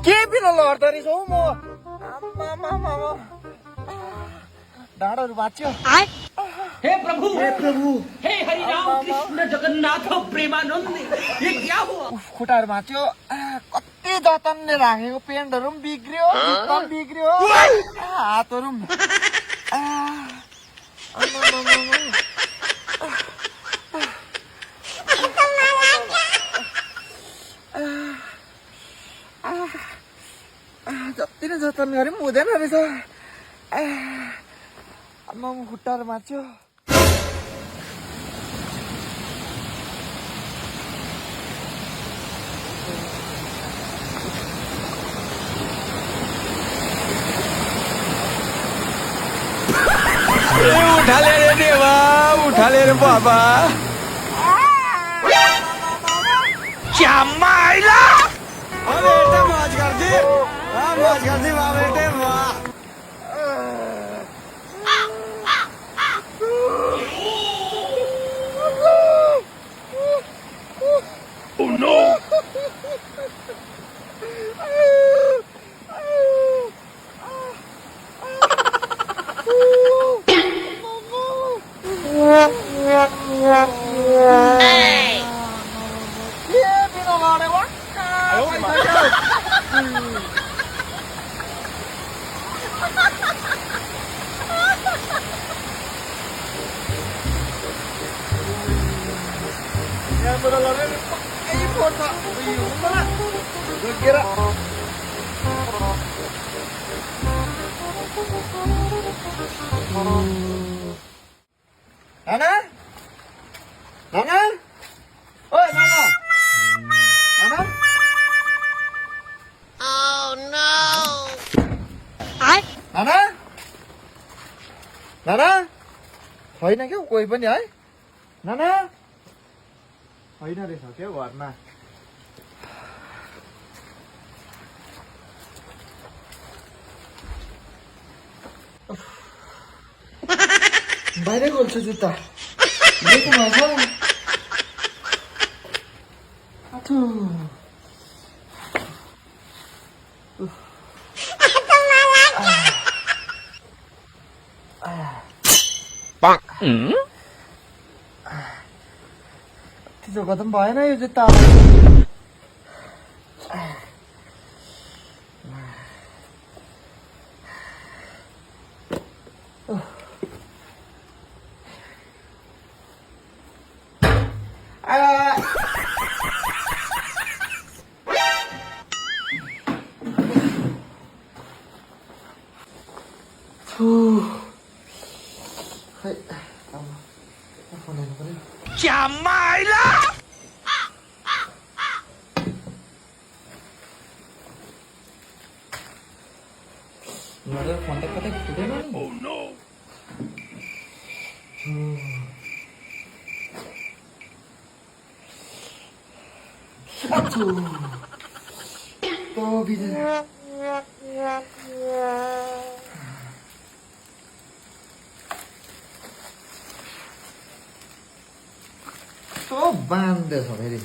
के बिना लड्दो रहेछ हौ म ढाडहरू भाँच्यो हे प्रभु हे हरि राम कृष्ण जगन्नाथ प्रेमानंद ये क्या हुआ खुट्टाहरू भाँच्यो कति जतनले राखेको पेन्टहरू पनि बिग्रियो जुत्ता पनि बिग्रियो हातहरू जति नै जतन गरे पनि हुँदैन रहेछ खुट्टाहरू भाँच्यो उठाले रे देवा उठाले रे बाबा च्यामाइला अबे बेटा मौज कर दी मौज कर दी वाह बेटे वाह Oh no! Nana? Nana? Oi, Nana! Nana? Oh no! Nana? Nana? होइन क्या कोही पनि है नाना होइन रहेछ क्या घरमा बाहिरै खोल्छु जुत्ता देख्नु छ त्यसो गर्दा पनि भएन यो जुत्ता च्यामाइला मेरो फोन त कतै फुटेन नि ओ नो अचो तो बिदे तो बाँध्दैछ फेरि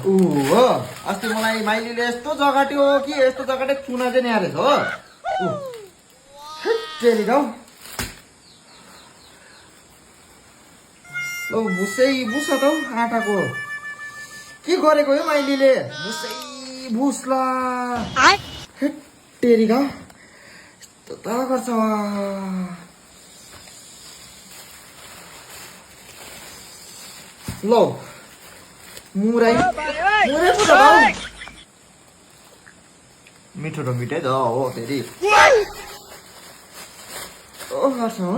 ऊ हो अस्ति मलाई माइलीले यस्तो जगाट्यो कि यस्तो जगाटे चुना चाहिँ न्यारेछ हो तेरि गाउँ ओ भुसै भुस त आटाको के गरेको हो माइलीले भुसै भुसला तेरि गाउँ यस्तो त गर्छ ल मुरै मुरै पो त मिठो र मिठै त हो फेरि ओ गर्छ हो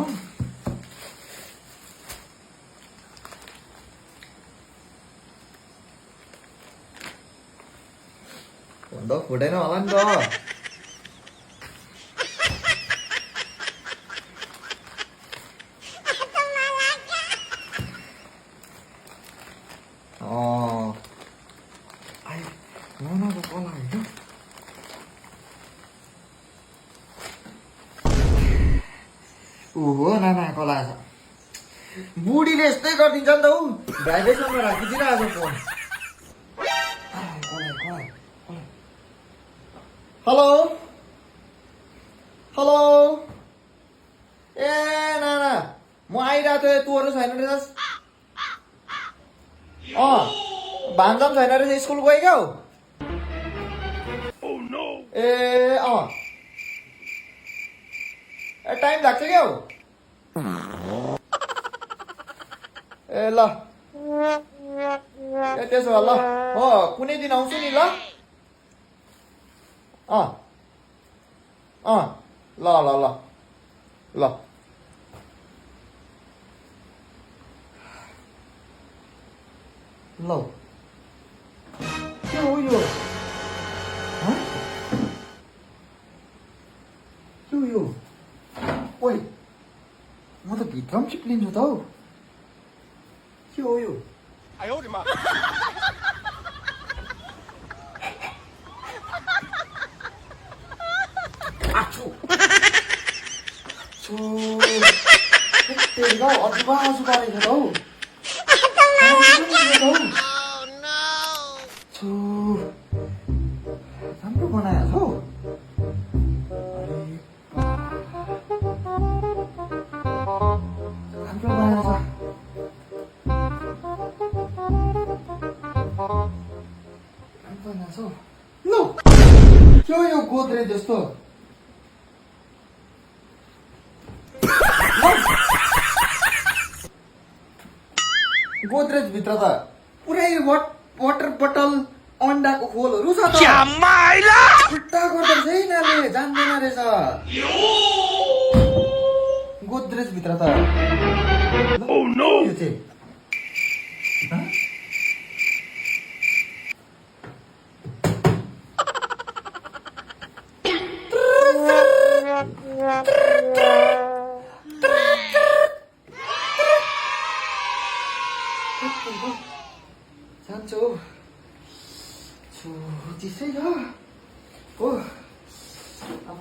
भन्दा फुटेन होला नि त नानाको कला होइन ऊ हो नाना कला छ बुढीले यस्तै गरिदिन्छ नि त ऊ ड्राइभरसँग राखिदिइरहेको छ फोन हेलो हेलो ए नाना म आइरहेको थिएँ तँहरू छैन रहेछस् भान्जा पनि छैन रहेछ स्कुल गयो क्या हो ए टाइम लाग्छ क्या हो ए ल ए त्यसो भए ल हो कुनै दिन आउँछु नि ल ल ल ल ल ल के हो यो के हो यो ओइ म त भित्र पनि चिप्लिन्छु त हौ के हो यो अझ गरेको हौ राम्रो बनाएको हौ राम्रो बनाएको छ ल के हो यो गोद्रेज जस्तो गोद्रेज भित्र त पुरै वाटर बोतल अन्डाको खोलहरू छ त उल्टा गर्दो रहेछ है यिनीहरूले जान्दैन रहेछ गोद्रेज भित्र त यो चाहिँ जान्छौ चिसै छ हो अब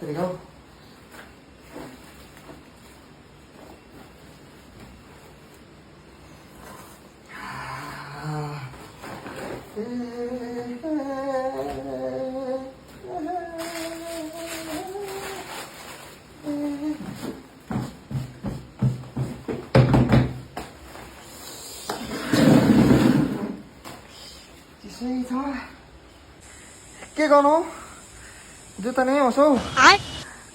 There you go. के गर्नु जुत्ता नै होस् हौ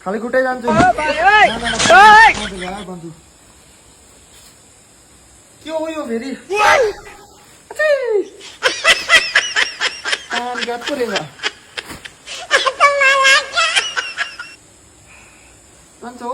खाली खुट्टै जान्छु के हो यो फेरि गात पो रहेछ जान्छ हौ